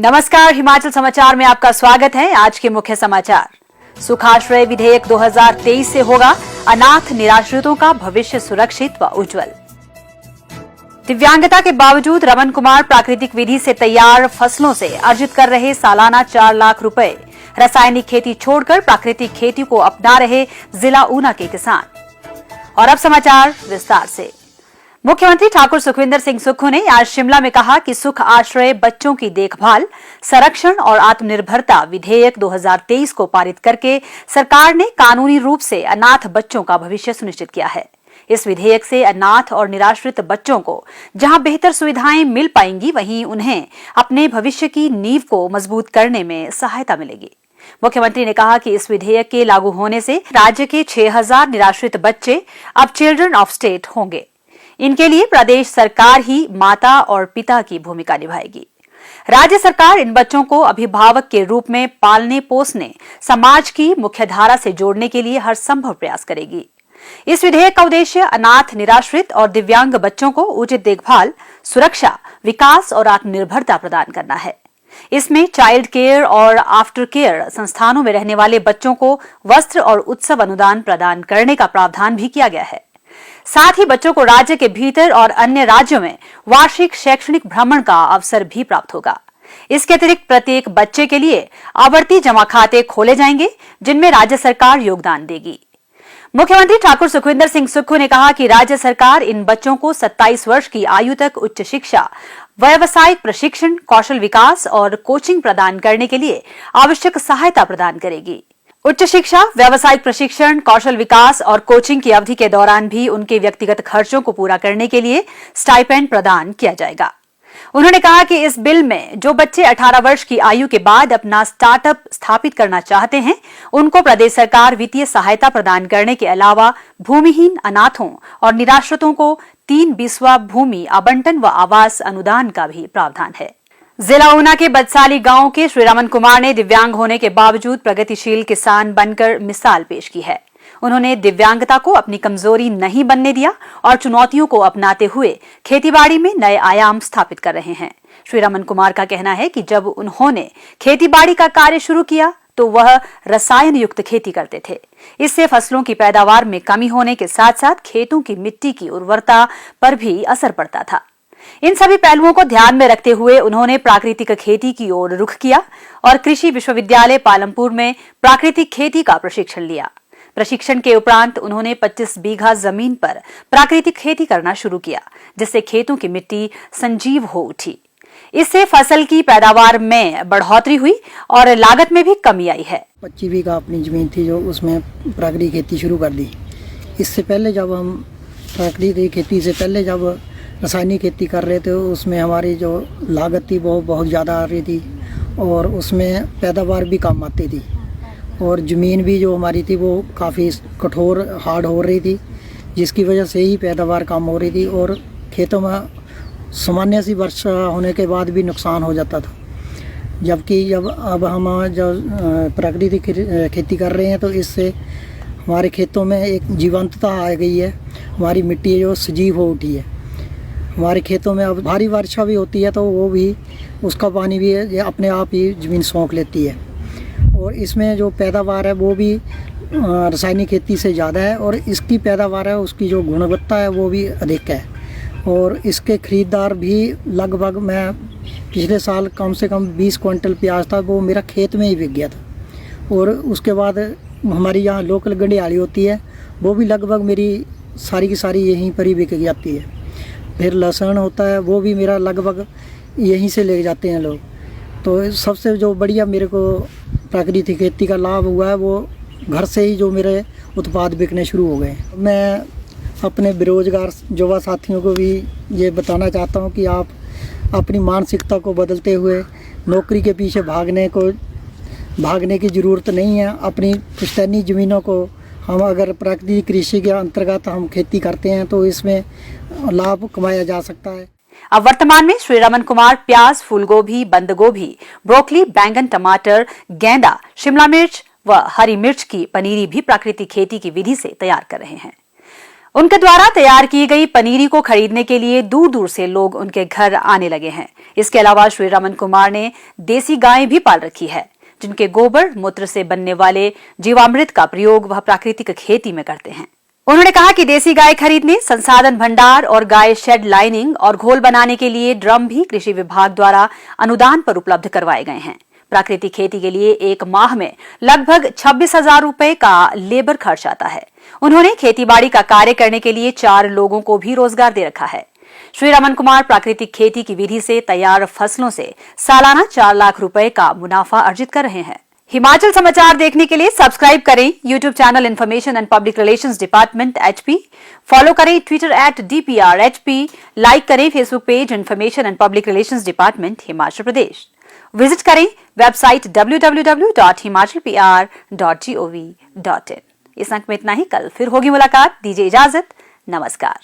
नमस्कार, हिमाचल समाचार में आपका स्वागत है। आज के मुख्य समाचार। सुखाश्रय विधेयक 2023 से होगा अनाथ निराश्रितों का भविष्य सुरक्षित व उज्जवल। दिव्यांगता के बावजूद रमन कुमार प्राकृतिक विधि से तैयार फसलों से अर्जित कर रहे सालाना 4 लाख रुपए। रासायनिक खेती छोड़कर प्राकृतिक खेती को अपना रहे जिला ऊना के किसान। और अब समाचार विस्तार से। मुख्यमंत्री ठाकुर सुखविंदर सिंह सुक्खू ने आज शिमला में कहा कि सुख आश्रय बच्चों की देखभाल, संरक्षण और आत्मनिर्भरता विधेयक 2023 को पारित करके सरकार ने कानूनी रूप से अनाथ बच्चों का भविष्य सुनिश्चित किया है। इस विधेयक से अनाथ और निराश्रित बच्चों को जहां बेहतर सुविधाएं मिल पाएंगी, वहीं उन्हें अपने भविष्य की नींव को मजबूत करने में सहायता मिलेगी। मुख्यमंत्री ने कहा कि इस विधेयक के लागू होने से राज्य के 6000 निराश्रित बच्चे अब चिल्ड्रन ऑफ स्टेट होंगे। इनके लिए प्रदेश सरकार ही माता और पिता की भूमिका निभाएगी। राज्य सरकार इन बच्चों को अभिभावक के रूप में पालने पोसने, समाज की मुख्यधारा से जोड़ने के लिए हर संभव प्रयास करेगी। इस विधेयक का उद्देश्य अनाथ, निराश्रित और दिव्यांग बच्चों को उचित देखभाल, सुरक्षा, विकास और आत्मनिर्भरता प्रदान करना है। इसमें चाइल्ड केयर और आफ्टर केयर संस्थानों में रहने वाले बच्चों को वस्त्र और उत्सव अनुदान प्रदान करने का प्रावधान भी किया गया है। साथ ही बच्चों को राज्य के भीतर और अन्य राज्यों में वार्षिक शैक्षणिक भ्रमण का अवसर भी प्राप्त होगा। इसके अतिरिक्त प्रत्येक बच्चे के लिए आवर्ती जमा खाते खोले जाएंगे, जिनमें राज्य सरकार योगदान देगी। मुख्यमंत्री ठाकुर सुखविंदर सिंह सुक्खू ने कहा कि राज्य सरकार इन बच्चों को 27 वर्ष की आयु तक उच्च शिक्षा, व्यावसायिक प्रशिक्षण, कौशल विकास और कोचिंग प्रदान करने के लिए आवश्यक सहायता प्रदान करेगी। उच्च शिक्षा, व्यावसायिक प्रशिक्षण, कौशल विकास और कोचिंग की अवधि के दौरान भी उनके व्यक्तिगत खर्चों को पूरा करने के लिए स्टाइपेंड प्रदान किया जाएगा। उन्होंने कहा कि इस बिल में जो बच्चे 18 वर्ष की आयु के बाद अपना स्टार्टअप स्थापित करना चाहते हैं, उनको प्रदेश सरकार वित्तीय सहायता प्रदान करने के अलावा भूमिहीन अनाथों और निराश्रितों को 3/20 भूमि आवंटन व आवास अनुदान का भी प्रावधान है। जिला ऊना के बदसाली गांव के श्री रमन कुमार ने दिव्यांग होने के बावजूद प्रगतिशील किसान बनकर मिसाल पेश की है। उन्होंने दिव्यांगता को अपनी कमजोरी नहीं बनने दिया और चुनौतियों को अपनाते हुए खेतीबाड़ी में नए आयाम स्थापित कर रहे हैं। श्री रमन कुमार का कहना है कि जब उन्होंने खेतीबाड़ी का कार्य शुरू किया तो वह रसायन युक्त खेती करते थे। इससे फसलों की पैदावार में कमी होने के साथ साथ खेतों की मिट्टी की उर्वरता पर भी असर पड़ता था। इन सभी पहलुओं को ध्यान में रखते हुए उन्होंने प्राकृतिक खेती की ओर रुख किया और कृषि विश्वविद्यालय पालमपुर में प्राकृतिक खेती का प्रशिक्षण लिया। प्रशिक्षण के उपरांत उन्होंने 25 बीघा जमीन पर प्राकृतिक खेती करना शुरू किया, जिससे खेतों की मिट्टी संजीव हो उठी। इससे फसल की पैदावार में बढ़ोतरी हुई और लागत में भी कमी आई है। 25 बीघा अपनी जमीन थी, जो उसमें प्राकृतिक खेती शुरू कर दी। इससे पहले जब हम प्राकृतिक खेती से पहले जब रासायनिक खेती कर रहे थे, उसमें हमारी जो लागत थी वो बहुत ज़्यादा आ रही थी और उसमें पैदावार भी कम आती थी और ज़मीन भी जो हमारी थी वो काफ़ी कठोर हार्ड हो रही थी, जिसकी वजह से ही पैदावार कम हो रही थी और खेतों में सामान्य सी वर्षा होने के बाद भी नुकसान हो जाता था। जबकि अब हम जब प्राकृतिक खेती कर रहे हैं तो इससे हमारे खेतों में एक जीवंतता आ गई है। हमारी मिट्टी जो सजीव हो उठी है। हमारे खेतों में अब भारी वर्षा भी होती है तो वो भी उसका पानी भी अपने आप ही ज़मीन सोख लेती है और इसमें जो पैदावार है वो भी रासायनिक खेती से ज़्यादा है और इसकी पैदावार है, उसकी जो गुणवत्ता है वो भी अधिक है और इसके ख़रीदार भी लगभग, मैं पिछले साल कम से कम 20 क्विंटल प्याज था वो मेरा खेत में ही बिक गया था और उसके बाद हमारी यहाँ लोकल गंडियाली होती है वो भी लगभग मेरी सारी की सारी यहीं पर ही बिक जाती है। फिर लहसुन होता है वो भी मेरा लगभग यहीं से ले जाते हैं लोग। तो सबसे जो बढ़िया मेरे को प्राकृतिक खेती का लाभ हुआ है वो घर से ही जो मेरे उत्पाद बिकने शुरू हो गए। मैं अपने बेरोजगार युवा साथियों को भी ये बताना चाहता हूँ कि आप अपनी मानसिकता को बदलते हुए नौकरी के पीछे भागने की ज़रूरत नहीं है। अपनी पुश्तैनी ज़मीनों को हम अगर प्राकृतिक कृषि के अंतर्गत हम खेती करते हैं तो इसमें लाभ कमाया जा सकता है। अब वर्तमान में श्री रमन कुमार प्याज, फूलगोभी, बंद गोभी, ब्रोकली, बैंगन, टमाटर, गेंदा, शिमला मिर्च व हरी मिर्च की पनीरी भी प्राकृतिक खेती की विधि से तैयार कर रहे हैं। उनके द्वारा तैयार की गई पनीरी को खरीदने के लिए दूर दूर से लोग उनके घर आने लगे हैं। इसके अलावा श्री रमन कुमार ने देसी गायें भी पाल रखी है, जिनके गोबर मूत्र से बनने वाले जीवामृत का प्रयोग वह प्राकृतिक खेती में करते हैं। उन्होंने कहा कि देसी गाय खरीदने, संसाधन भंडार और गाय शेड लाइनिंग और घोल बनाने के लिए ड्रम भी कृषि विभाग द्वारा अनुदान पर उपलब्ध करवाए गए हैं। प्राकृतिक खेती के लिए एक माह में लगभग 26,000 रुपए का लेबर खर्च आता है। उन्होंने खेतीबाड़ी का कार्य करने के लिए 4 लोगों को भी रोजगार दे रखा है। श्री रमन कुमार प्राकृतिक खेती की विधि से तैयार फसलों से सालाना 4 लाख रुपए का मुनाफा अर्जित कर रहे हैं। हिमाचल समाचार देखने के लिए सब्सक्राइब करें YouTube channel information and public relations department HP, follow करें ट्विटर @DPRHP, लाइक करें Facebook page information and public relations department Himachal Pradesh, visit करें वेबसाइट www.himachalpr.gov.in। इस अंक में इतना ही। कल फिर होगी मुलाकात। दीजिए इजाजत। नमस्कार।